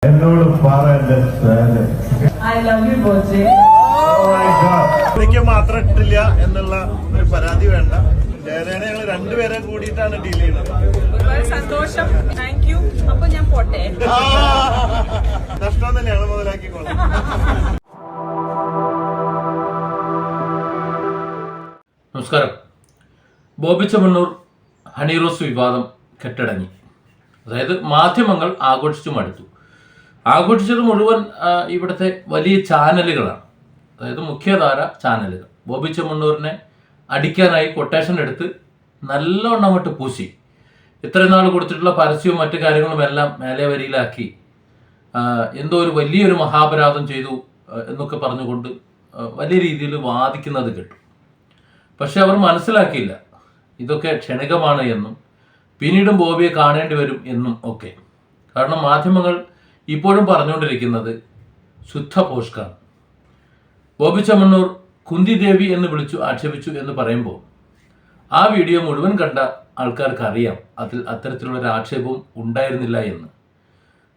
എനിക്ക് മാത്രം ഇട്ടില്ല എന്നുള്ള ഒരു പരാതി വേണ്ട. ജയലേനെ ഞങ്ങൾ രണ്ടുപേരെ കൂടിയിട്ടാണ് ഡീൽ ചെയ്യുന്നത്. ഒരുപാട് സന്തോഷം. Thank you. അപ്പൊ ഞാൻ പോട്ടെ. നഷ്ടം തന്നെ ഞങ്ങൾ മുതലാക്കിക്കോളാം. നമസ്കാരം. ബോബി ചെമ്മണ്ണൂർ ഹണി റോസ് വിവാദം കെട്ടടങ്ങി. അതായത് മാധ്യമങ്ങൾ ആഘോഷിച്ചു മടുത്തു. ആഘോഷിച്ചത് മുഴുവൻ ഇവിടുത്തെ വലിയ ചാനലുകളാണ്, അതായത് മുഖ്യധാര ചാനലുകൾ. ബോബി ചെമ്മണ്ണൂരിനെ അടിക്കാനായി കൊട്ടേഷൻ എടുത്ത് നല്ലോണം അങ്ങോട്ട് പൂശി ഇത്രയും നാൾ കൊടുത്തിട്ടുള്ള പരസ്യവും മറ്റു കാര്യങ്ങളും എല്ലാം മേലെ വരിയിലാക്കി എന്തോ ഒരു വലിയൊരു മഹാപരാധം ചെയ്തു എന്നൊക്കെ പറഞ്ഞുകൊണ്ട് വലിയ രീതിയിൽ വാദിക്കുന്നത് കേട്ടു. പക്ഷെ അവർ മനസ്സിലാക്കിയില്ല ഇതൊക്കെ ക്ഷണികമാണ് എന്നും പിന്നീടും ബോബിയെ കാണേണ്ടി വരും എന്നും ഒക്കെ. കാരണം മാധ്യമങ്ങൾ ഇപ്പോഴും പറഞ്ഞുകൊണ്ടിരിക്കുന്നത് ശുദ്ധ പോഷ്കാണ്. ബോബി ചെമ്മണ്ണൂർ കുന്തി ദേവി എന്ന് വിളിച്ചു ആക്ഷേപിച്ചു എന്ന് പറയുമ്പോൾ ആ വീഡിയോ മുഴുവൻ കണ്ട ആൾക്കാർക്ക് അറിയാം അതിൽ അത്തരത്തിലുള്ളൊരു ആക്ഷേപവും ഉണ്ടായിരുന്നില്ല എന്ന്.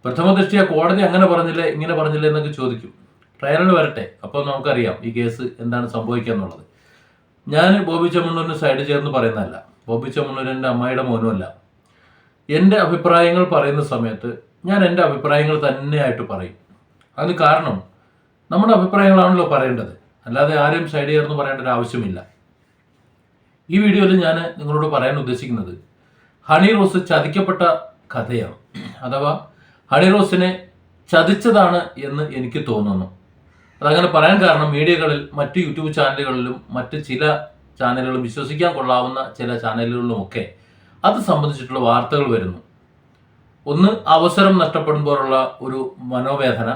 പ്രഥമ ദൃഷ്ടിയ കോടതി അങ്ങനെ പറഞ്ഞില്ലേ ഇങ്ങനെ പറഞ്ഞില്ലേ എന്നൊക്കെ ചോദിക്കും. ട്രയലിന് വരട്ടെ, അപ്പോൾ നമുക്കറിയാം ഈ കേസ് എന്താണ് സംഭവിക്കുക എന്നുള്ളത്. ഞാൻ ബോബി ചെമ്മണ്ണൂരിന് സൈഡ് ചേർന്ന് പറയുന്നതല്ല, ബോബി ചെമ്മണ്ണൂർ എൻ്റെ അമ്മയുടെ മോനുമല്ല. എൻ്റെ അഭിപ്രായങ്ങൾ പറയുന്ന സമയത്ത് ഞാൻ എൻ്റെ അഭിപ്രായങ്ങൾ തന്നെയായിട്ട് പറയും. അതിന് കാരണം നമ്മുടെ അഭിപ്രായങ്ങളാണല്ലോ പറയേണ്ടത്, അല്ലാതെ ആരെയും സൈഡ് ചേർന്ന് പറയേണ്ട ഒരു ആവശ്യമില്ല. ഈ വീഡിയോയിൽ ഞാൻ നിങ്ങളോട് പറയാൻ ഉദ്ദേശിക്കുന്നത് ഹണി റോസ് ചതിക്കപ്പെട്ട കഥയാണ്. അഥവാ ഹണി റോസിനെ ചതിച്ചതാണ് എന്ന് എനിക്ക് തോന്നുന്നു. അതങ്ങനെ പറയാൻ കാരണം മീഡിയകളിൽ മറ്റ് യൂട്യൂബ് ചാനലുകളിലും മറ്റ് ചില ചാനലുകളും വിശ്വസിക്കാൻ കൊള്ളാവുന്ന ചില ചാനലുകളിലുമൊക്കെ അത് സംബന്ധിച്ചിട്ടുള്ള വാർത്തകൾ വരുന്നു. ഒന്ന്, അവസരം നഷ്ടപ്പെടുമ്പോഴുള്ള ഒരു മനോവേദന,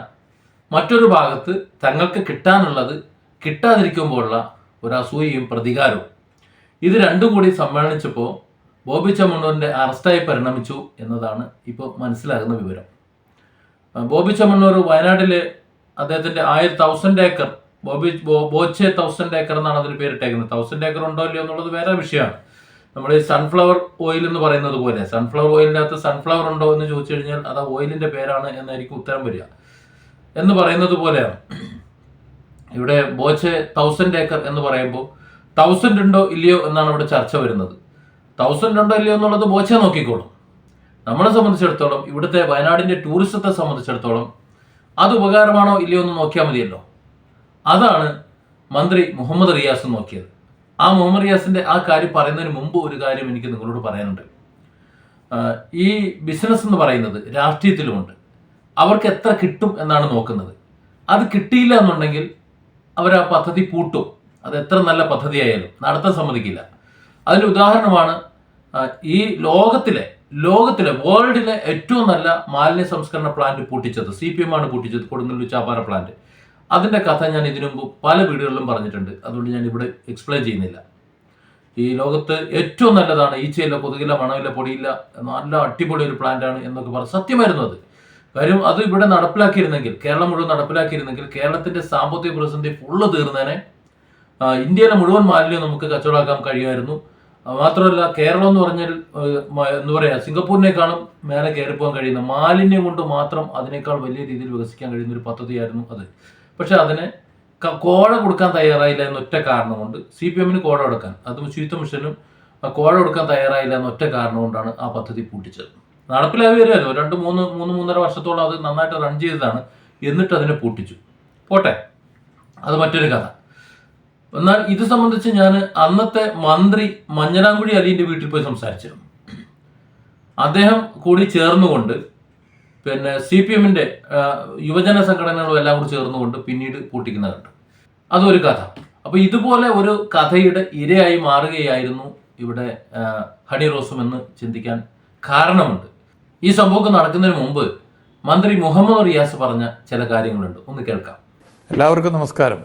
മറ്റൊരു ഭാഗത്ത് തങ്ങൾക്ക് കിട്ടാനുള്ളത് കിട്ടാതിരിക്കുമ്പോഴുള്ള ഒരു അസൂയയും പ്രതികാരവും. ഇത് രണ്ടും കൂടി സമ്മേളനിച്ചപ്പോൾ ബോബി ചെമ്മണ്ണൂരിൻ്റെ അറസ്റ്റായി പരിണമിച്ചു എന്നതാണ് ഇപ്പോൾ മനസ്സിലാകുന്ന വിവരം. ബോബി ചെമ്മണ്ണൂർ വയനാട്ടിലെ അദ്ദേഹത്തിൻ്റെ 1000 ഏക്കർ ബോച്ചെ 1000 ഏക്കർ എന്നാണ് അതിന് പേരിട്ടേക്കുന്നത്. 1000 ഏക്കർ ഉണ്ടോ ഇല്ലയോ എന്നുള്ളത് വേറെ വിഷയമാണ്. നമ്മൾ ഈ സൺഫ്ലവർ ഓയിൽ എന്ന് പറയുന്നത് പോലെ സൺഫ്ലവർ ഓയിലിൻ്റെ അകത്ത് സൺഫ്ലവർ ഉണ്ടോ എന്ന് ചോദിച്ചു കഴിഞ്ഞാൽ അത് ആ ഓയിലിൻ്റെ പേരാണ് എന്നായിരിക്കും ഉത്തരം വരിക എന്ന് പറയുന്നത് പോലെയാണ്. ഇവിടെ ബോച്ചെ 1000 ഏക്കർ എന്ന് പറയുമ്പോൾ 1000 ഉണ്ടോ ഇല്ലയോ എന്നാണ് ഇവിടെ ചർച്ച വരുന്നത്. 1000 ഉണ്ടോ ഇല്ലയോ എന്നുള്ളത് ബോച്ചെ നോക്കിക്കോളും. നമ്മളെ സംബന്ധിച്ചിടത്തോളം, ഇവിടുത്തെ വയനാടിൻ്റെ ടൂറിസത്തെ സംബന്ധിച്ചിടത്തോളം അത് ഉപകാരമാണോ ഇല്ലയോ എന്ന് നോക്കിയാൽ മതിയല്ലോ. അതാണ് മന്ത്രി മുഹമ്മദ് റിയാസ് നോക്കിയത്. ആ മുഹമ്മദ് റിയാസിൻ്റെ ആ കാര്യം പറയുന്നതിന് മുമ്പ് ഒരു കാര്യം എനിക്ക് നിങ്ങളോട് പറയാനുണ്ട്. ഈ ബിസിനസ് എന്ന് പറയുന്നത് രാഷ്ട്രീയത്തിലുമുണ്ട്. അവർക്ക് എത്ര കിട്ടും എന്നാണ് നോക്കുന്നത്. അത് കിട്ടിയില്ല എന്നുണ്ടെങ്കിൽ അവർ ആ പദ്ധതി പൂട്ടും. അത് എത്ര നല്ല പദ്ധതിയായാലും നടത്താൻ സമ്മതിക്കില്ല. അതിൻ്റെ ഉദാഹരണമാണ് ഈ ലോകത്തിലെ വേൾഡിലെ ഏറ്റവും നല്ല മാലിന്യ സംസ്കരണ പ്ലാന്റ് പൂട്ടിച്ചത്. CPM ആണ് പൂട്ടിച്ചത്, കൊടുങ്ങല്ലൂർ ചാപ്പാറ പ്ലാന്റ്. അതിൻ്റെ കഥ ഞാൻ ഇതിനു മുമ്പ് പല വീഡിയോകളിലും പറഞ്ഞിട്ടുണ്ട്, അതുകൊണ്ട് ഞാൻ ഇവിടെ എക്സ്പ്ലെയിൻ ചെയ്യുന്നില്ല. ഈ ലോകത്ത് ഏറ്റവും നല്ലതാണ്, ഈച്ചയില്ല, കൊതുകില്ല, മണമില്ല, പൊടിയില്ല, നല്ല അടിപൊളി ഒരു പ്ലാന്റാണ് എന്നൊക്കെ പറഞ്ഞു. സത്യമായിരുന്നു അത്. കാര്യം അത് ഇവിടെ നടപ്പിലാക്കിയിരുന്നെങ്കിൽ, കേരളം മുഴുവൻ നടപ്പിലാക്കിയിരുന്നെങ്കിൽ കേരളത്തിൻ്റെ സാമ്പത്തിക പ്രതിസന്ധി ഫുള്ള് തീർന്നേനെ. ഇന്ത്യയിലെ മുഴുവൻ മാലിന്യം നമുക്ക് കച്ചവടമാക്കാൻ കഴിയുമായിരുന്നു. മാത്രമല്ല, കേരളം എന്ന് പറഞ്ഞാൽ എന്താ പറയുക, സിംഗപ്പൂരിനേക്കാളും മേലെ കയറിപ്പോകാൻ കഴിയുന്ന, മാലിന്യം കൊണ്ട് മാത്രം അതിനേക്കാൾ വലിയ രീതിയിൽ വികസിക്കാൻ കഴിയുന്ന ഒരു പദ്ധതിയായിരുന്നു അത്. പക്ഷെ അതിന് കോഴ കൊടുക്കാൻ തയ്യാറായില്ല എന്നൊറ്റ കാരണം കൊണ്ട്, CPM-ന് കോഴ കൊടുക്കാൻ, അതും ശുചിത്വ മിഷനും കോഴ കൊടുക്കാൻ തയ്യാറായില്ല എന്നൊറ്റ കാരണം കൊണ്ടാണ് ആ പദ്ധതി പൂട്ടിച്ചത്. നടപ്പിലാക്കി വരുമായിരുന്നു 3.5 വർഷത്തോളം അത് നന്നായിട്ട് റൺ ചെയ്തതാണ്. എന്നിട്ട് അതിനെ പൂട്ടിച്ചു. പോട്ടെ, അത് മറ്റൊരു കഥ. എന്നാൽ ഇത് സംബന്ധിച്ച് ഞാൻ അന്നത്തെ മന്ത്രി മഞ്ഞനാംകുഴി അലീൻ്റെ വീട്ടിൽ പോയി സംസാരിച്ചിരുന്നു. അദ്ദേഹം കൂടി ചേർന്നുകൊണ്ട് പിന്നെ CPM-ന്റെ യുവജന സംഘടനകളും എല്ലാം കൂടി ചേർന്നുകൊണ്ട് പിന്നീട് പൂട്ടിക്കുന്ന കണ്ടു. അതൊരു കഥ. അപ്പോൾ ഇതുപോലെ ഒരു കഥയുടെ ഇരയായി മാറുകയായിരുന്നു ഇവിടെ ഹണി റോസും എന്ന് ചിന്തിക്കാൻ കാരണമുണ്ട്. ഈ സംഭവം നടക്കുന്നതിന് മുമ്പ് മന്ത്രി മുഹമ്മദ് റിയാസ് പറഞ്ഞ ചില കാര്യങ്ങളുണ്ട്, ഒന്ന് കേൾക്കാം. എല്ലാവർക്കും നമസ്കാരം.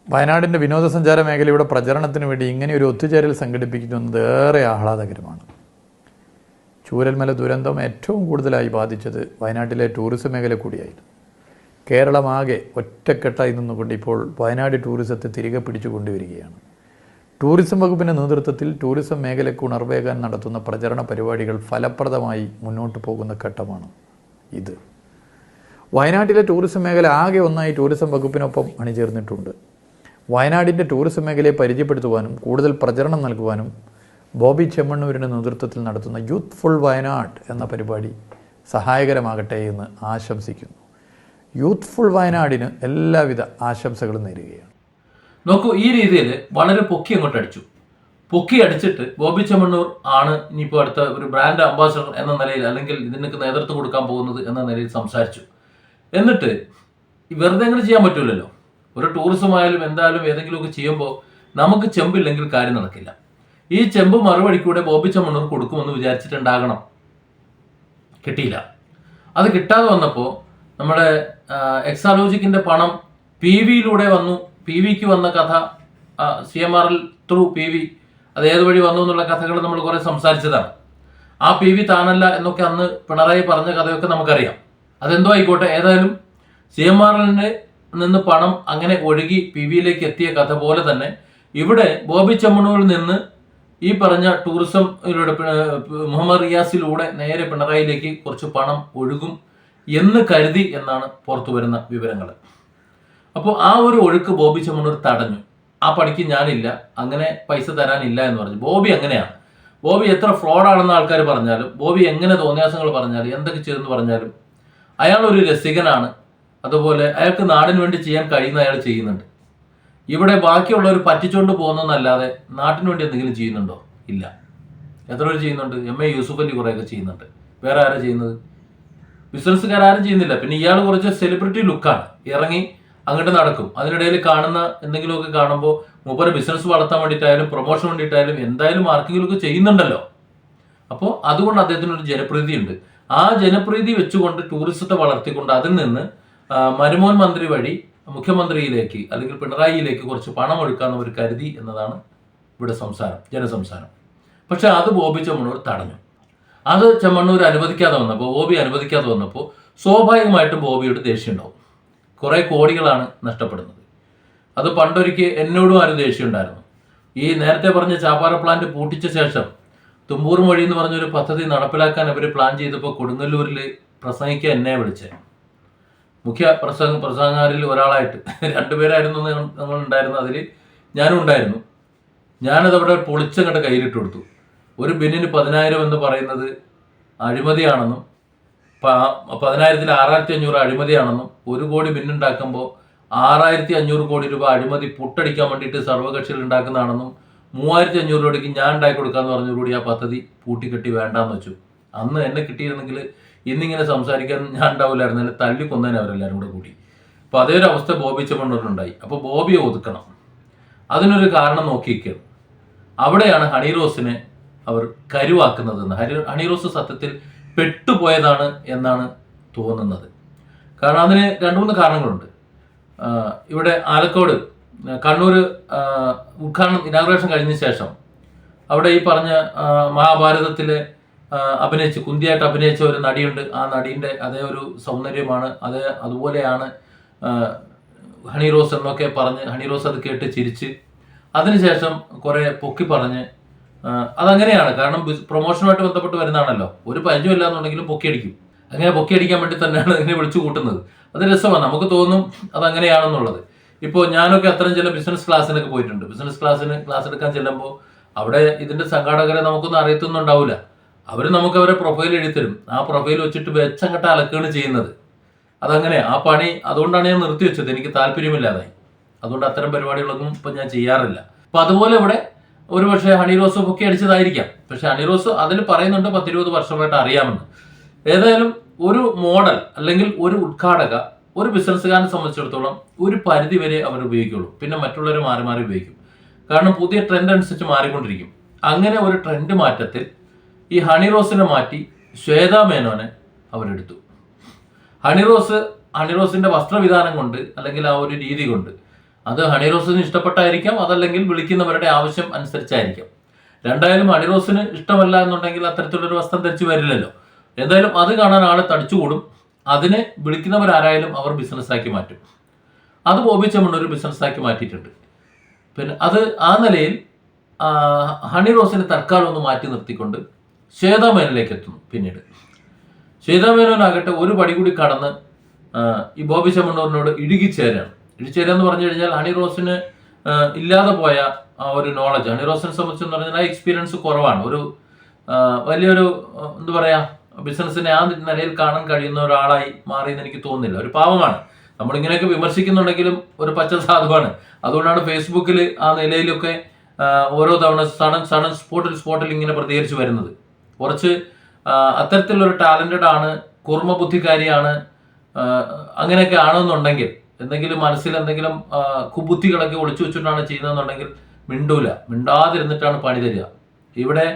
വയനാടിൻ്റെ വിനോദസഞ്ചാര മേഖലയുടെ പ്രചരണത്തിന് വേണ്ടി ഇങ്ങനെ ഒരു ഒത്തുചേരൽ സംഘടിപ്പിക്കുന്നത് ഏറെ ആഹ്ലാദകരമാണ്. ചൂരൽമല ദുരന്തം ഏറ്റവും കൂടുതലായി ബാധിച്ചത് വയനാട്ടിലെ ടൂറിസം മേഖല കൂടിയായിരുന്നു. കേരളമാകെ ഒറ്റക്കെട്ടായി നിന്നുകൊണ്ട് ഇപ്പോൾ വയനാട് ടൂറിസത്തെ തിരികെ പിടിച്ചു കൊണ്ടുവരികയാണ്. ടൂറിസം വകുപ്പിൻ്റെ നേതൃത്വത്തിൽ ടൂറിസം മേഖലയ്ക്ക് ഉണർവേകാൻ നടത്തുന്ന പ്രചരണ പരിപാടികൾ ഫലപ്രദമായി മുന്നോട്ട് പോകുന്ന ഘട്ടമാണ് ഇത്. വയനാട്ടിലെ ടൂറിസം മേഖല ആകെ ഒന്നായി ടൂറിസം വകുപ്പിനൊപ്പം അണിചേർന്നിട്ടുണ്ട്. വയനാടിൻ്റെ ടൂറിസം മേഖലയെ പരിചയപ്പെടുത്തുവാനും കൂടുതൽ പ്രചരണം നൽകുവാനും ബോബി ചെമ്മണ്ണൂരിൻ്റെ നേതൃത്വത്തിൽ നടത്തുന്ന യൂത്ത്ഫുൾ വയനാട് എന്ന പരിപാടി സഹായകരമാകട്ടെ എന്ന് ആശംസിക്കുന്നു. യൂത്ത്ഫുൾ വയനാടിന് എല്ലാവിധ ആശംസകളും നേരുകയാണ്. നോക്കൂ, ഈ രീതിയിൽ വളരെ പൊക്കി അങ്ങോട്ട് അടിച്ചു. പൊക്കി അടിച്ചിട്ട് ബോബി ചെമ്മണ്ണൂർ ആണ് ഇനിയിപ്പോൾ അടുത്ത ഒരു ബ്രാൻഡ് അംബാസഡർ എന്ന നിലയിൽ, അല്ലെങ്കിൽ ഇതിനൊക്കെ നേതൃത്വം കൊടുക്കാൻ പോകുന്നത് എന്ന നിലയിൽ സംസാരിച്ചു. എന്നിട്ട് വെറുതെ അങ്ങനെ ചെയ്യാൻ പറ്റൂലല്ലോ. ഒരു ടൂറിസം ആയാലും എന്തായാലും ഏതെങ്കിലുമൊക്കെ ചെയ്യുമ്പോൾ നമുക്ക് ചെമ്പില്ലെങ്കിൽ കാര്യം നടക്കില്ല. ഈ ചെമ്പ് മറുപടിക്കൂടെ ബോബി ചെമ്മണ്ണൂർ കൊടുക്കുമെന്ന് വിചാരിച്ചിട്ടുണ്ടാകണം. കിട്ടിയില്ല. അത് കിട്ടാതെ വന്നപ്പോൾ നമ്മുടെ എക്സാലോജിക്കിന്റെ പണം PVയിലൂടെ വന്നു. PVക്ക് വന്ന കഥ CMRL ത്രൂ PV അത് ഏത് വഴി വന്നു എന്നുള്ള കഥകൾ നമ്മൾ കുറെ സംസാരിച്ചതാണ്. ആ PV താനല്ല എന്നൊക്കെ അന്ന് പിണറായി പറഞ്ഞ കഥയൊക്കെ നമുക്കറിയാം. അതെന്തോ ആയിക്കോട്ടെ, ഏതായാലും CMRLന്റെ നിന്ന് പണം അങ്ങനെ ഒഴുകി PVയിലേക്ക് എത്തിയ കഥ പോലെ തന്നെ ഇവിടെ ബോബി ചെമ്മണ്ണൂരിൽ നിന്ന് ഈ പറഞ്ഞ ടൂറിസം മുഹമ്മദ് റിയാസിലൂടെ നേരെ പിണറായിലേക്ക് കുറച്ച് പണം ഒഴുകും എന്ന് കരുതി എന്നാണ് പുറത്തു വരുന്ന വിവരങ്ങൾ. അപ്പോൾ ആ ഒരു ഒഴുക്ക് ബോബി ചെമ്മണ്ണൂർ തടഞ്ഞു. ആ പണിക്ക് ഞാനില്ല, അങ്ങനെ പൈസ തരാനില്ല എന്ന് പറഞ്ഞു. ബോബി അങ്ങനെയാണ്. ബോബി എത്ര ഫ്രോഡാണെന്ന് ആൾക്കാർ പറഞ്ഞാലും, ബോബി എങ്ങനെ തോന്നിയാസങ്ങൾ പറഞ്ഞാലും, എന്തൊക്കെ ചെയ്തെന്ന് പറഞ്ഞാലും അയാൾ ഒരു രസികനാണ്. അതുപോലെ അയാൾക്ക് നാടിന് വേണ്ടി ചെയ്യാൻ കഴിയുന്ന അയാൾ ചെയ്യുന്നുണ്ട്. ഇവിടെ ബാക്കിയുള്ളവർ പറ്റിച്ചുകൊണ്ട് പോകുന്നതെന്നല്ലാതെ നാട്ടിന് വേണ്ടി എന്തെങ്കിലും ചെയ്യുന്നുണ്ടോ? ഇല്ല. എത്ര പേര് ചെയ്യുന്നുണ്ട്? MA യൂസുഫ് അലി കുറേയൊക്കെ ചെയ്യുന്നുണ്ട്. വേറെ ആരാ ചെയ്യുന്നത്? ബിസിനസ്സുകാരും ചെയ്യുന്നില്ല. പിന്നെ ഇയാൾ കുറച്ച് സെലിബ്രിറ്റി ലുക്കാണ്. ഇറങ്ങി അങ്ങോട്ട് നടക്കും. അതിനിടയിൽ കാണുന്ന എന്തെങ്കിലുമൊക്കെ കാണുമ്പോൾ മൂപ്പര് ബിസിനസ് വളർത്താൻ വേണ്ടിയിട്ടായാലും പ്രൊമോഷൻ വേണ്ടിയിട്ടായാലും എന്തായാലും ആർക്കെങ്കിലുമൊക്കെ ചെയ്യുന്നുണ്ടല്ലോ. അപ്പോൾ അതുകൊണ്ട് അദ്ദേഹത്തിന് ഒരു ജനപ്രീതി ഉണ്ട്. ആ ജനപ്രീതി വെച്ചുകൊണ്ട് ടൂറിസത്തെ വളർത്തിക്കൊണ്ട് അതിൽ നിന്ന് മരുമോൻ മന്ത്രി വഴി മുഖ്യമന്ത്രിയിലേക്ക് അല്ലെങ്കിൽ പിണറായിയിലേക്ക് കുറച്ച് പണം ഒഴുക്കാന്ന് അവർ കരുതി എന്നതാണ് ഇവിടെ ജനസംസാരം. പക്ഷെ അത് ബോബി ചെമ്മണ്ണൂർ തടഞ്ഞു. അത് ചെമ്മണ്ണൂർ ബോബി അനുവദിക്കാതെ വന്നപ്പോൾ സ്വാഭാവികമായിട്ടും ബോബിയുടെ ദേഷ്യം ഉണ്ടാവും. കുറേ കോടികളാണ് നഷ്ടപ്പെടുന്നത്. അത് പണ്ടൊരിക്കൽ എന്നോടും ആരും ദേഷ്യം ഉണ്ടായിരുന്നു. ഈ നേരത്തെ പറഞ്ഞ ചാപ്പാറ പ്ലാന്റ് പൂട്ടിച്ച ശേഷം തുമ്പൂർ മൊഴി എന്ന് പറഞ്ഞൊരു പദ്ധതി നടപ്പിലാക്കാൻ അവർ പ്ലാൻ ചെയ്തപ്പോൾ കൊടുങ്ങല്ലൂരിൽ പ്രസംഗിക്കാൻ എന്നെ വിളിച്ചത്. മുഖ്യ പ്രസംഗക്കാരിൽ ഒരാളായിട്ട് 2 പേരായിരുന്നു ഞങ്ങൾ ഉണ്ടായിരുന്നു. അതിൽ ഞാനും ഉണ്ടായിരുന്നു. ഞാനതവിടെ പൊളിച്ചങ്ങോട്ട് കയ്യിലിട്ട് കൊടുത്തു. ഒരു ബിന്നിന് 10,000 എന്ന് പറയുന്നത് അഴിമതിയാണെന്നും 10,000-ൽ 6,500 അഴിമതിയാണെന്നും 1 കോടി ബിന്നുണ്ടാക്കുമ്പോൾ 6,500 കോടി രൂപ അഴിമതി പുട്ടടിക്കാൻ വേണ്ടിയിട്ട് സർവകക്ഷികൾ ഉണ്ടാക്കുന്നതാണെന്നും 3,500 രൂപയ്ക്ക് ഞാൻ ഉണ്ടാക്കി കൊടുക്കാന്ന് പറഞ്ഞുകൂടി ആ പദ്ധതി പൂട്ടിക്കെട്ടി വേണ്ടാന്ന് വെച്ചു. അന്ന് എന്നെ കിട്ടിയിരുന്നെങ്കിൽ ഇന്നിങ്ങനെ സംസാരിക്കാൻ ഞാൻ ഉണ്ടാവില്ലായിരുന്നു. എന്നെ തല്ലിക്കൊന്നേനെ അവരെല്ലാവരും കൂടെ കൂടി. അപ്പോൾ അതേ ഒരു അവസ്ഥ ബോബി ചെമ്മണ്ണൂരിനുണ്ടായി. അപ്പോൾ ബോബിയെ ഒതുക്കണം. അതിനൊരു കാരണം നോക്കിയിരിക്കുകയാണ്. അവിടെയാണ് ഹണിറോസിനെ അവർ കരുവാക്കുന്നതെന്ന്. ഹണിറോസ് സത്യത്തിൽ പെട്ടുപോയതാണ് എന്നാണ് തോന്നുന്നത്. കാരണം അതിന് 2-3 കാരണങ്ങളുണ്ട്. ഇവിടെ ആലക്കോട് കണ്ണൂർ ഉദ്ഘാടനം ഇനാഗുറേഷൻ കഴിഞ്ഞ ശേഷം അവിടെ ഈ പറഞ്ഞ മഹാഭാരതത്തിലെ കുന്തിയായിട്ട് അഭിനയിച്ച ഒരു നടിയുണ്ട്. ആ നടീൻ്റെ അതേ ഒരു സൗന്ദര്യമാണ്, അതുപോലെയാണ് ഹണിറോസ് എന്നൊക്കെ പറഞ്ഞ് ഹണിറോസ് അത് കേട്ട് ചിരിച്ച് അതിനുശേഷം കുറെ പൊക്കി പറഞ്ഞ് അതങ്ങനെയാണ്. കാരണം പ്രൊമോഷനുമായിട്ട് ബന്ധപ്പെട്ട് വരുന്നതാണല്ലോ. ഒരു പരിചയമില്ല എന്നുണ്ടെങ്കിലും പൊക്കിയടിക്കും. അങ്ങനെ പൊക്കിയടിക്കാൻ വേണ്ടി തന്നെയാണ് ഇതിനെ വിളിച്ചു കൂട്ടുന്നത്. അത് രസമാണ്. നമുക്ക് തോന്നും അതങ്ങനെയാണെന്നുള്ളത്. ഇപ്പോൾ ഞാനൊക്കെ അത്തരം ചില ബിസിനസ് ക്ലാസ്സിനൊക്കെ പോയിട്ടുണ്ട്. ബിസിനസ് ക്ലാസ് എടുക്കാൻ ചെല്ലുമ്പോൾ അവിടെ ഇതിന്റെ സംഘാടകരെ നമുക്കൊന്നും അറിയത്തൊന്നുണ്ടാവില്ല. അവർ നമുക്ക് അവരെ പ്രൊഫൈൽ എഴുതിത്തരും. ആ പ്രൊഫൈൽ വെച്ചിട്ട് വെച്ചങ്ങട്ട് അലക്കുകയാണ് ചെയ്യുന്നത്. അതങ്ങനെ ആ പണി അതുകൊണ്ടാണ് ഞാൻ നിർത്തി വെച്ചത്. എനിക്ക് താല്പര്യമില്ലാതായി. അതുകൊണ്ട് അത്തരം പരിപാടികളൊന്നും ഇപ്പം ഞാൻ ചെയ്യാറില്ല. അപ്പം അതുപോലെ ഇവിടെ ഒരുപക്ഷെ ഹണിറോസ് പൊക്കി അടിച്ചതായിരിക്കാം. പക്ഷെ ഹണിറോസ് അതിൽ പറയുന്നുണ്ട് 10-20 വർഷമായിട്ട് അറിയാമെന്ന്. ഏതായാലും ഒരു മോഡൽ അല്ലെങ്കിൽ ഒരു ഉദ്ഘാടക ഒരു ബിസിനസ്സുകാരനെ സംബന്ധിച്ചിടത്തോളം ഒരു പരിധി വരെ അവർ ഉപയോഗിക്കുള്ളൂ. പിന്നെ മറ്റുള്ളവരെ മാറി മാറി ഉപയോഗിക്കും. കാരണം പുതിയ ട്രെൻഡ് അനുസരിച്ച് മാറിക്കൊണ്ടിരിക്കും. അങ്ങനെ ഒരു ട്രെൻഡ് മാറ്റത്തിൽ ഈ ഹണിറോസിനെ മാറ്റി ശ്വേതാ മേനോനെ അവരെടുത്തു. ഹണിറോസിന്റെ വസ്ത്രവിധാനം കൊണ്ട് അല്ലെങ്കിൽ ആ ഒരു രീതി കൊണ്ട് അത് ഹണിറോസിന് ഇഷ്ടപ്പെട്ടായിരിക്കാം, അതല്ലെങ്കിൽ വിളിക്കുന്നവരുടെ ആവശ്യം അനുസരിച്ചായിരിക്കാം. രണ്ടായാലും ഹണിറോസിന് ഇഷ്ടമല്ല എന്നുണ്ടെങ്കിൽ അത്തരത്തിലൊരു വസ്ത്രം ധരിച്ചു വരില്ലല്ലോ. എന്തായാലും അത് കാണാൻ ആളെ തടിച്ചുകൂടും. അതിനെ വിളിക്കുന്നവരാരായാലും അവർ ബിസിനസ്സാക്കി മാറ്റും. അത് ബോബി ചെമ്മണ്ണൂർ ഒരു ബിസിനസ്സാക്കി മാറ്റിയിട്ടുണ്ട്. പിന്നെ അത് ആ നിലയിൽ ഹണിറോസിനെ തൽക്കാലം ഒന്ന് മാറ്റി നിർത്തിക്കൊണ്ട് ശ്വേതാ മേനോനിലേക്ക് എത്തുന്നു. പിന്നീട് ശ്വേതാ മേനോനാകട്ടെ ഒരു പടി കൂടി കടന്ന് ഈ ബോബി ചെമ്മണ്ണൂരിനോട് ഇഴുകിച്ചേരാണ്. ഇഴുകിച്ചേരാന്ന് പറഞ്ഞു കഴിഞ്ഞാൽ ഹണി റോസിന് ഇല്ലാതെ പോയ ആ ഒരു നോളജ്, ഹണി റോസിനെ സംബന്ധിച്ചെന്ന് പറഞ്ഞാൽ ആ എക്സ്പീരിയൻസ് കുറവാണ്. ഒരു വലിയൊരു എന്താ പറയാ, ബിസിനസ്സിനെ ആ നിലയിൽ കാണാൻ കഴിയുന്ന ഒരാളായി മാറിയെന്ന് എനിക്ക് തോന്നുന്നില്ല. ഒരു പാവമാണ്. നമ്മളിങ്ങനെയൊക്കെ വിമർശിക്കുന്നുണ്ടെങ്കിലും ഒരു പച്ച സാധുവാണ്. അതുകൊണ്ടാണ് ഫേസ്ബുക്കിൽ ആ നിലയിലൊക്കെ ഓരോ തവണ സഡൻ സ്പോട്ടിൽ ഇങ്ങനെ പ്രതികരിച്ച് വരുന്നത്. കുറച്ച് അത്തരത്തിലൊരു ടാലന്റഡ് ആണ്, കൂർമ്മ ബുദ്ധിക്കാരിയാണ്, അങ്ങനെയൊക്കെ ആണെന്നുണ്ടെങ്കിൽ, എന്തെങ്കിലും മനസ്സിൽ എന്തെങ്കിലും കുബുദ്ധികളൊക്കെ ഒളിച്ചു വെച്ചിട്ടാണ് ചെയ്യുന്നതെന്നുണ്ടെങ്കിൽ മിണ്ടാതിരുന്നിട്ടാണ് പണി തരിക. ഇവിടെ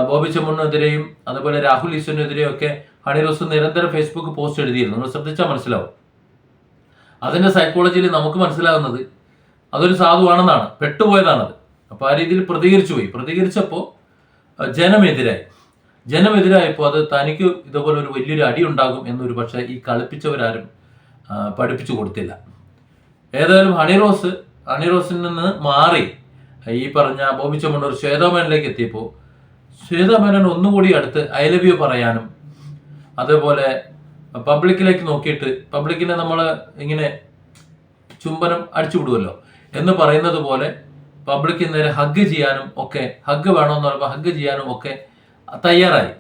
ബോബി ചെമ്മണ്ണൂരിനെതിരെയും അതുപോലെ രാഹുൽ ഈശ്വറിനെതിരെയും ഒക്കെ ഹണി റോസ് നിരന്തരം ഫേസ്ബുക്ക് പോസ്റ്റ് എഴുതിയിരുന്നു. നിങ്ങൾ ശ്രദ്ധിച്ചാൽ മനസ്സിലാവും. അതിന്റെ സൈക്കോളജിയിൽ നമുക്ക് മനസ്സിലാകുന്നത് അതൊരു സാധുവാണെന്നാണ്, പെട്ടുപോയതാണത്. അപ്പോൾ ആ രീതിയിൽ പ്രതികരിച്ചപ്പോൾ ജനമെതിരായപ്പോൾ അത് തനിക്ക് ഇതുപോലെ ഒരു വലിയൊരു അടി ഉണ്ടാകും എന്നൊരു പക്ഷേ ഈ കളിപ്പിച്ചവരാരും പഠിപ്പിച്ചു കൊടുത്തില്ല. ഏതായാലും ഹണി റോസിൽ നിന്ന് മാറി ഈ പറഞ്ഞ ബോബി ചെമ്മണ്ണൂർ ശ്വേതാമേനനിലേക്ക് എത്തിയപ്പോൾ ശ്വേതാമേനൻ ഒന്നുകൂടി അടുത്ത് ഐ ലവ് യു പറയാനും, അതേപോലെ പബ്ലിക്കിലേക്ക് നോക്കിയിട്ട്, പബ്ലിക്കിനെ നമ്മൾ ഇങ്ങനെ ചുംബനം അടിച്ചു വിടുമല്ലോ എന്ന് പറയുന്നത് പോലെ പബ്ലിക്കിന് നേരെ ഹഗ് ചെയ്യാനും ഒക്കെ, ഹഗ് വേണമെന്ന് പറയുമ്പോൾ ഹഗ് ചെയ്യാനും ഒക്കെ തയ്യാറായി.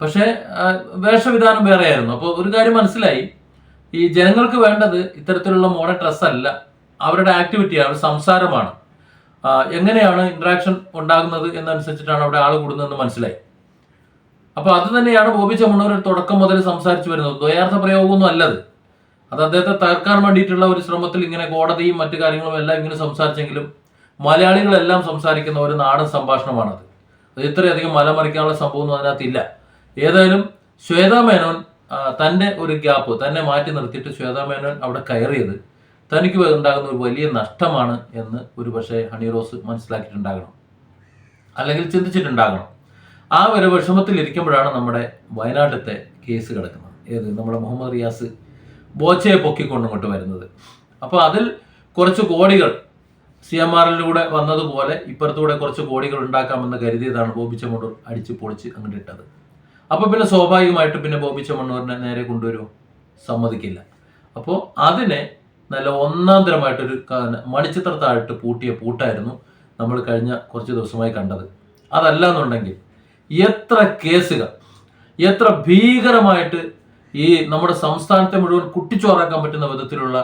പക്ഷേ വേഷവിധാനം വേറെയായിരുന്നു. അപ്പോൾ ഒരു കാര്യം മനസ്സിലായി, ഈ ജനങ്ങൾക്ക് വേണ്ടത് ഇത്തരത്തിലുള്ള മോഡേൺ ഡ്രസ് അല്ല, അവരുടെ ആക്ടിവിറ്റിയാണ്, സംസാരമാണ്. എങ്ങനെയാണ് ഇന്ററാക്ഷൻ ഉണ്ടാകുന്നത് എന്നനുസരിച്ചിട്ടാണ് അവിടെ ആൾ കൂടുന്നതെന്ന് മനസ്സിലായി. അപ്പൊ അത് തന്നെയാണ് ബോബി ചെമ്മണ്ണൂർ തുടക്കം മുതൽ സംസാരിച്ചു വരുന്നത്. ദ്വയാർത്ഥ പ്രയോഗമൊന്നും അല്ലത്. അത് അദ്ദേഹത്തെ തകർക്കാൻ വേണ്ടിയിട്ടുള്ള ഒരു ശ്രമത്തിൽ ഇങ്ങനെ കോടതിയും മറ്റു കാര്യങ്ങളും എല്ലാം ഇങ്ങനെ സംസാരിച്ചെങ്കിലും മലയാളികളെല്ലാം സംസാരിക്കുന്ന ഒരു നാടൻ സംഭാഷണമാണത്. അത് ഇത്രയധികം മലമറിക്കാനുള്ള സംഭവമൊന്നും അതിനകത്തില്ല. ഏതായാലും ശ്വേതാമേനോൻ തൻ്റെ ഒരു ഗ്യാപ്പ് തന്നെ മാറ്റി നിർത്തിയിട്ട് ശ്വേതാമേനോൻ അവിടെ കയറിയത് തനിക്ക് ഉണ്ടാകുന്ന ഒരു വലിയ നഷ്ടമാണ് എന്ന് ഒരു പക്ഷേ ഹണി റോസ് മനസ്സിലാക്കിയിട്ടുണ്ടാകണം, അല്ലെങ്കിൽ ചിന്തിച്ചിട്ടുണ്ടാകണം. ആ ഒരു വിഷമത്തിൽ ഇരിക്കുമ്പോഴാണ് നമ്മുടെ വയനാട്ടിലത്തെ കേസ് കിടക്കുന്നത്. നമ്മുടെ മുഹമ്മദ് റിയാസ് ബോച്ചയെ പൊക്കിക്കൊണ്ടിങ്ങോട്ട് വരുന്നത്. അപ്പോൾ അതിൽ കുറച്ച് കോടികൾ CMRലൂടെ വന്നതുപോലെ ഇപ്പുറത്തൂടെ കുറച്ച് കോടികൾ ഉണ്ടാക്കാമെന്ന് കരുതിയതാണ് ബോബി ചെമ്മണ്ണൂർ അടിച്ച് പൊളിച്ച് അങ്ങോട്ട് ഇട്ടത്. അപ്പോൾ പിന്നെ സ്വാഭാവികമായിട്ടും പിന്നെ ബോബി ചെമ്മണ്ണൂരിനെ നേരെ കൊണ്ടുവരും, സമ്മതിക്കില്ല. അപ്പോൾ അതിനെ നല്ല ഒന്നാന്തരമായിട്ടൊരു മണിച്ചിത്രത്തായിട്ട് പൂട്ടിയ പൂട്ടായിരുന്നു നമ്മൾ കഴിഞ്ഞ കുറച്ച് ദിവസമായി കണ്ടത്. അതല്ല എന്നുണ്ടെങ്കിൽ എത്ര കേസുകൾ, എത്ര ഭീകരമായിട്ട് ഈ നമ്മുടെ സംസ്ഥാനത്തെ മുഴുവൻ കുട്ടിച്ചോറാക്കാൻ പറ്റുന്ന വിധത്തിലുള്ള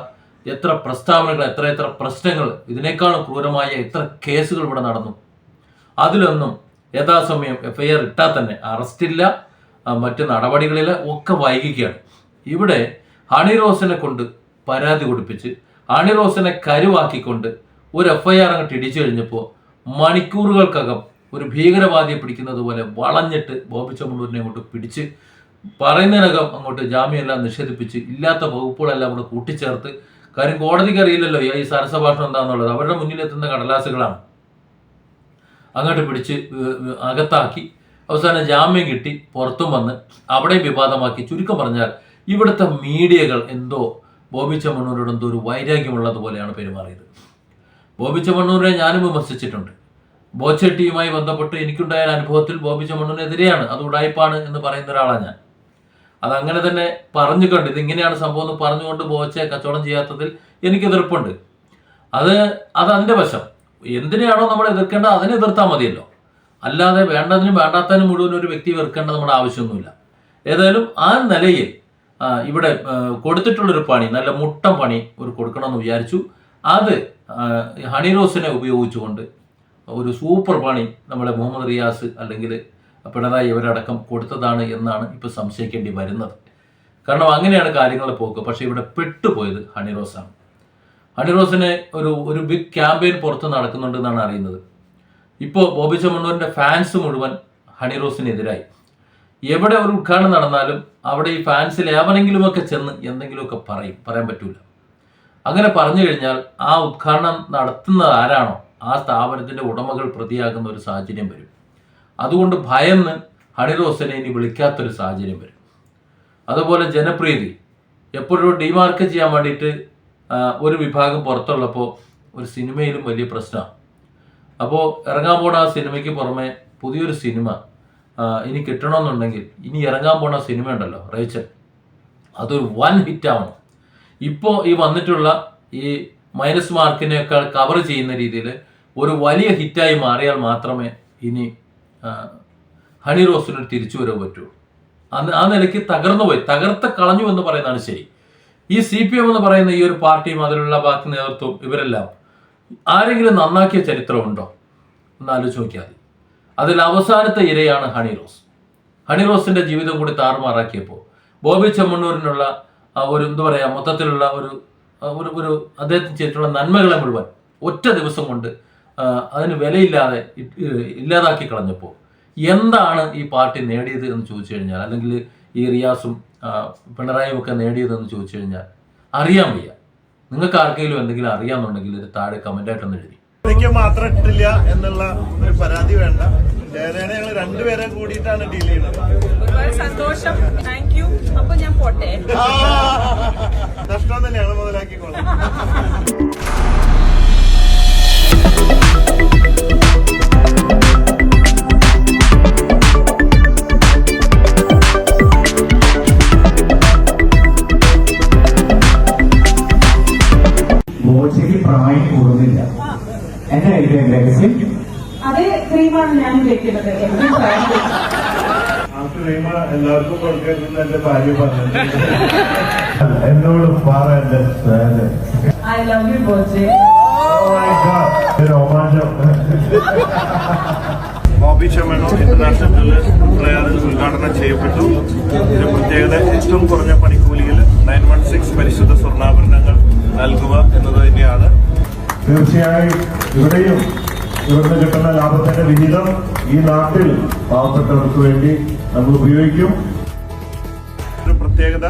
എത്ര പ്രസ്താവനകൾ, എത്ര പ്രശ്നങ്ങൾ, ഇതിനേക്കാളും ക്രൂരമായ എത്ര കേസുകൾ ഇവിടെ നടന്നു. അതിലൊന്നും യഥാസമയം FIR ഇട്ടാൽ തന്നെ അറസ്റ്റില്ല, മറ്റ് നടപടികളിൽ ഒക്കെ വൈകിക്കുകയാണ്. ഇവിടെ ഹണി റോസിനെ കൊണ്ട് പരാതി കൊടുപ്പിച്ച് ഹണി റോസിനെ കരുവാക്കിക്കൊണ്ട് ഒരു FIR അങ്ങോട്ട് ഇടിച്ചു കഴിഞ്ഞപ്പോൾ മണിക്കൂറുകൾക്കകം ഒരു ഭീകരവാദിയെ പിടിക്കുന്നത് പോലെ വളഞ്ഞിട്ട് ബോബി ചെമ്മണ്ണൂരിനെ അങ്ങോട്ട് പിടിച്ച് പറയുന്നതിനകം അങ്ങോട്ട് ജാമ്യമെല്ലാം നിഷേധിപ്പിച്ച് ഇല്ലാത്ത വകുപ്പുകളെല്ലാം കൂടെ കൂട്ടിച്ചേർത്ത്, കാര്യം കോടതിക്ക് അറിയില്ലല്ലോ ഈ സരസഭാഷണം എന്താണെന്നുള്ളത്, അവരുടെ മുന്നിലെത്തുന്ന കടലാസുകളാണ്, അങ്ങോട്ട് പിടിച്ച് അകത്താക്കി അവസാനം ജാമ്യം കിട്ടി പുറത്തും വന്ന് അവിടെയും വിവാദമാക്കി. ചുരുക്കം പറഞ്ഞാൽ ഇവിടുത്തെ മീഡിയകൾ എന്തോ ബോബി ചെമ്മണ്ണൂരോട് എന്തോ ഒരു വൈരാഗ്യമുള്ളതുപോലെയാണ് പെരുമാറിയത്. ബോബി ചെമ്മണ്ണൂരിനെ ഞാനും വിമർശിച്ചിട്ടുണ്ട്. ബോച്ചെട്ടിയുമായി ബന്ധപ്പെട്ട് എനിക്കുണ്ടായ അനുഭവത്തിൽ ബോബി ചെമ്മണ്ണൂരിനെതിരെയാണ്, അത് ഉടായ്പാണ് എന്ന് പറയുന്ന ഒരാളാണ് ഞാൻ. അതങ്ങനെ തന്നെ പറഞ്ഞു കണ്ട് ഇതിങ്ങനെയാണ് സംഭവം എന്ന് പറഞ്ഞുകൊണ്ട് ബോച്ചയെ കച്ചവടം ചെയ്യാത്തതിൽ എനിക്ക് എതിർപ്പുണ്ട്. അത് അതിൻ്റെ വശം. എന്തിനെയാണോ നമ്മൾ എതിർക്കേണ്ടത് അതിനെ എതിർത്താൽ മതിയല്ലോ, അല്ലാതെ വേണ്ടതിനും വേണ്ടാത്തതിനും മുഴുവൻ ഒരു വ്യക്തി വെറുക്കേണ്ടത് നമ്മുടെ ആവശ്യമൊന്നുമില്ല. ഏതായാലും ആ നിലയിൽ ഇവിടെ കൊടുത്തിട്ടുള്ളൊരു പണി, നല്ല മുട്ടം പണി ഒരു കൊടുക്കണമെന്ന് വിചാരിച്ചു. അത് ഹണി റോസിനെ ഉപയോഗിച്ചുകൊണ്ട് ഒരു സൂപ്പർ പണി നമ്മുടെ മുഹമ്മദ് റിയാസ് അല്ലെങ്കിൽ പിണറായി ഇവരടക്കം കൊടുത്തതാണ് എന്നാണ് ഇപ്പോൾ സംശയിക്കേണ്ടി വരുന്നത്. കാരണം അങ്ങനെയാണ് കാര്യങ്ങളുടെ പോക്ക്. പക്ഷേ ഇവിടെ പെട്ടുപോയത് ഹണി റോസാണ്. ഹണി റോസിന് ഒരു ബിഗ് ക്യാമ്പയിൻ പുറത്ത് നടക്കുന്നുണ്ടെന്നാണ് അറിയുന്നത്. ഇപ്പോൾ ബോബി ചെമ്മണ്ണൂരിൻ്റെ ഫാൻസ് മുഴുവൻ ഹണി റോസിനെതിരായി. എവിടെ ഒരു ഉദ്ഘാടനം നടന്നാലും അവിടെ ഈ ഫാൻസിൽ എവനെങ്കിലുമൊക്കെ ചെന്ന് എന്തെങ്കിലുമൊക്കെ പറയാൻ പറ്റൂല. അങ്ങനെ പറഞ്ഞു കഴിഞ്ഞാൽ ആ ഉദ്ഘാടനം നടത്തുന്നത് ആരാണോ ആ സ്ഥാപനത്തിൻ്റെ ഉടമകൾ പ്രതിയാകുന്ന ഒരു സാഹചര്യം വരും. അതുകൊണ്ട് ഭയന്ന് ഹണി റോസിനെ ഇനി വിളിക്കാത്തൊരു സാഹചര്യം വരും. അതുപോലെ ജനപ്രീതി എപ്പോഴും ഡിമാർക്ക് ചെയ്യാൻ വേണ്ടിയിട്ട് ഒരു വിഭാഗം പുറത്തുള്ളപ്പോൾ ഒരു സിനിമയിലും വലിയ പ്രശ്നമാണ്. അപ്പോൾ ഇറങ്ങാൻ പോണ ആ സിനിമയ്ക്ക് പുറമെ പുതിയൊരു സിനിമ ഇനി കിട്ടണമെന്നുണ്ടെങ്കിൽ ഇനി ഇറങ്ങാൻ പോണ സിനിമ ഉണ്ടല്ലോ റേച്ചൽ, അതൊരു വൻ ഹിറ്റാവണം. ഇപ്പോൾ ഈ വന്നിട്ടുള്ള ഈ മൈനസ് മാർക്കിനെയൊക്കെ കവർ ചെയ്യുന്ന രീതിയിൽ ഒരു വലിയ ഹിറ്റായി മാറിയാൽ മാത്രമേ ഇനി ഹണി റോസിനൊരു തിരിച്ചുവരവ് പറ്റുള്ളൂ. ആ നിലയ്ക്ക് തകർത്ത് കളഞ്ഞു എന്ന് പറയുന്നതാണ് ശരി. ഈ CPM എന്ന് പറയുന്ന ഈ ഒരു പാർട്ടിയും അതിലുള്ള ബാക്കി നേതൃത്വവും ഇവരെല്ലാം ആരെങ്കിലും നന്നാക്കിയ ചരിത്രമുണ്ടോ എന്ന് ആലോചിച്ച് നോക്കിയാൽ മതി. അതിൽ അവസാനത്തെ ഇരയാണ് ഹണി റോസ്. ഹണി റോസിന്റെ ജീവിതം കൂടി താറുമാറാക്കിയപ്പോൾ ബോബി ചെമ്മണ്ണൂരിനുള്ള ഒരു എന്താ പറയുക മൊത്തത്തിലുള്ള ഒരു അദ്ദേഹത്തിന് ചെയ്തിട്ടുള്ള നന്മകളെ മുഴുവൻ ഒറ്റ ദിവസം കൊണ്ട് അതിന് വിലയില്ലാതെ ഇല്ലാതാക്കി കളഞ്ഞപ്പോൾ എന്താണ് ഈ പാർട്ടി നേടിയത് എന്ന് ചോദിച്ചു കഴിഞ്ഞാൽ, അല്ലെങ്കിൽ ഈ റിയാസും പിണറായിയും ഒക്കെ നേടിയതെന്ന് ചോദിച്ചു കഴിഞ്ഞാൽ അറിയാൻ വയ്യ. നിങ്ങൾക്ക് ആർക്കെങ്കിലും എന്തെങ്കിലും അറിയാമെന്നുണ്ടെങ്കിൽ ഇത് താഴെ കമന്റായിട്ടൊന്ന് എഴുതി. എനിക്ക് മാത്രം ഇട്ടില്ല എന്നുള്ള ഒരു പരാതി വേണ്ട. ജയലേനെ ഞങ്ങൾ രണ്ടുപേരെ കൂടിയിട്ടാണ് ഡീൽ ചെയ്യുന്നത്. ഒരുപാട് സന്തോഷം, താങ്ക് യു. അപ്പൊ ഞാൻ പോട്ടെ. നഷ്ടം തന്നെ ഞങ്ങൾ മുതലാക്കിക്കോളാം. ബോച്ചയ്ക്ക് പ്രായം കൂടുന്നില്ല. എന്റെ കയ്യിൽ രഹസ്യം അതേ ക്രീമാണ് ഞാൻ വെക്കുന്നത്. ആ ക്രീമ എല്ലാവർക്കും കൊടുക്കരുതെന്ന് എന്റെ ഭാര്യ പറഞ്ഞു. എന്നോട് പറയാൻ ഐ ലവ് യു ബോച്ചെ. രോമാഞ്ചം. ബോബി ചെമ്മണ്ണൂർ ഇന്റർനാഷണൽ പ്രയാറിൽ ഉദ്ഘാടനം ചെയ്യപ്പെട്ടു. ഇതിന്റെ പ്രത്യേകത ഏറ്റവും കുറഞ്ഞ പണിക്കൂലിയിൽ 916 പരിശുദ്ധ സ്വർണ്ണാഭരണങ്ങൾ നൽകുക എന്നത് തന്നെയാണ്. തീർച്ചയായും ഇവിടെയും ഇവിടുന്ന് കിട്ടുന്ന ലാഭത്തിന്റെ വിഹിതം ഈ നാട്ടിൽ പാവപ്പെട്ടവർക്ക് വേണ്ടി നമ്മൾ ഉപയോഗിക്കും. ഒരു പ്രത്യേകത,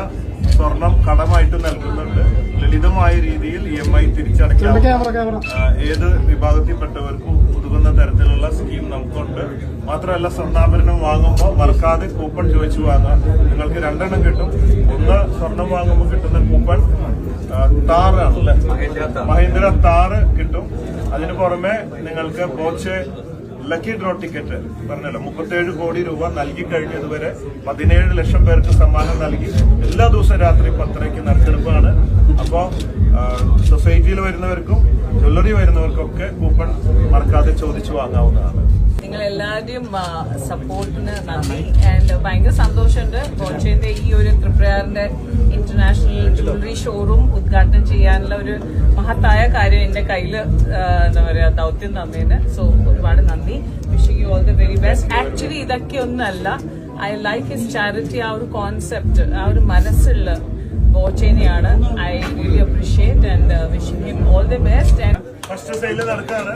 സ്വർണം കടമായിട്ട് നൽകുന്നുണ്ട്. ലളിതമായ രീതിയിൽ EMI തിരിച്ചടയ്ക്കാം. ഏത് വിഭാഗത്തിൽപ്പെട്ടവർക്കും ഒതുങ്ങുന്ന തരത്തിലുള്ള സ്കീം നമുക്കുണ്ട്. മാത്രമല്ല, സ്വർണ്ണാഭരണം വാങ്ങുമ്പോൾ മറക്കാതെ കൂപ്പൺ ചോദിച്ചു വാങ്ങാം. നിങ്ങൾക്ക് 2 എണ്ണം കിട്ടും. ഒന്ന്, സ്വർണം വാങ്ങുമ്പോൾ കിട്ടുന്ന കൂപ്പൺ താറാണല്ലേ, മഹീന്ദ്ര താറ് കിട്ടും. അതിന് പുറമെ നിങ്ങൾക്ക് ബോച്ചെ ലക്കി ഡ്രോ ടിക്കറ്റ് പറഞ്ഞല്ലോ 37 കോടി രൂപ നൽകി കഴിഞ്ഞതുവരെ 17 ലക്ഷം പേർക്ക് സമ്മാനം നൽകി. എല്ലാ ദിവസവും രാത്രി 10:30 നറുക്കെടുപ്പാണ്. അപ്പോൾ സൊസൈറ്റിയിൽ വരുന്നവർക്കും ജ്വല്ലറി വരുന്നവർക്കൊക്കെ കൂപ്പൺ മറക്കാതെ ചോദിച്ചു വാങ്ങാവുന്നതാണ്. നിങ്ങൾ എല്ലാവരുടെയും സപ്പോർട്ടിന് നന്ദി. ആൻഡ് ഭയങ്കര സന്തോഷമുണ്ട് ബോച്ചേന്റെ ഈ ഒരു ത്രിപുരയുടെ ഇന്റർനാഷണൽ ജ്വല്ലറി ഷോറൂം ഉദ്ഘാടനം ചെയ്യാനുള്ള ഒരു മഹത്തായ കാര്യം എന്റെ കയ്യിൽ എന്താ പറയാ ദൗത്യം തന്നതിന്. സോ ഒരുപാട് നന്ദി. Wishing you all the very best. Actually ഇതൊക്കെ ഒന്നല്ല, ഐ ലൈക്ക് ഹിസ് ചാരിറ്റി. ആ ഒരു കോൺസെപ്റ്റ്, ആ ഒരു മനസ്സുള്ള ബോച്ചേനെയാണ്. I really appreciate and wishing him all the best. And first sale നടക്കാണ്.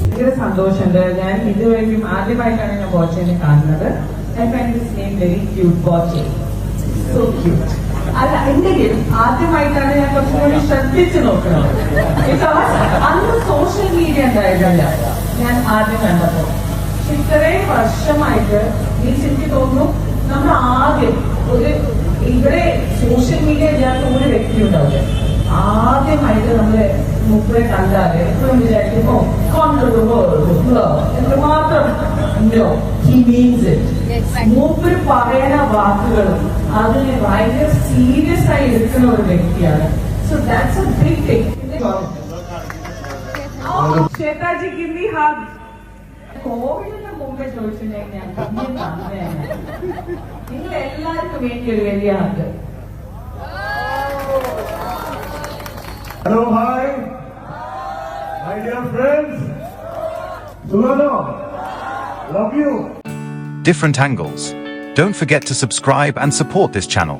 ഭയങ്കര സന്തോഷമുണ്ട്. ഞാൻ ഇതുവരെയും ആദ്യമായിട്ടാണ് ഞാൻ ബോച്ചേനെ കാണുന്നത്. I find his name very cute. Boche, so cute. അല്ല, എന്തെങ്കിലും ആദ്യമായിട്ടാണ് ഞാൻ കുറച്ചും കൂടി ശ്രദ്ധിച്ചു നോക്കുന്നത്. ബിക്കോസ് അന്ന് സോഷ്യൽ മീഡിയ ഉണ്ടായിരുന്നില്ല ഞാൻ ആദ്യം കണ്ടപ്പോ. ഇത്രയും വർഷമായിട്ട് എനിക്ക് തോന്നുന്നു നമ്മൾ ആദ്യം ഇവിടെ സോഷ്യൽ മീഡിയ ഇല്ലാത്ത ഒരു വ്യക്തി ഉണ്ടാവില്ല. ആദ്യമായിട്ട് നമ്മള് മുപ്പരെ കണ്ടാല് എപ്പോഴും വിചാരിക്കുമ്പോ എന്ന് മാത്രം മൂപ്പര് പറയുന്ന വാക്കുകളും അതിന് ഭയങ്കര സീരിയസ് ആയി എടുക്കുന്ന ഒരു വ്യക്തിയാണ്. So that's a big thing. ശ്വേതാജിക്ക് ഇന്ത്യ ഹാബ് കോവിഡിന് മുമ്പേ ചോദിച്ചിട്ടുണ്ടെങ്കിൽ ഞാൻ ഇന്ത്യൻ തന്നെയാണ്. നിങ്ങൾ എല്ലാവർക്കും വേണ്ടി ഒരു വലിയ hug. Hello, hi, my dear friends. Suvano, love you. Different angles. Don't forget to subscribe and support this channel.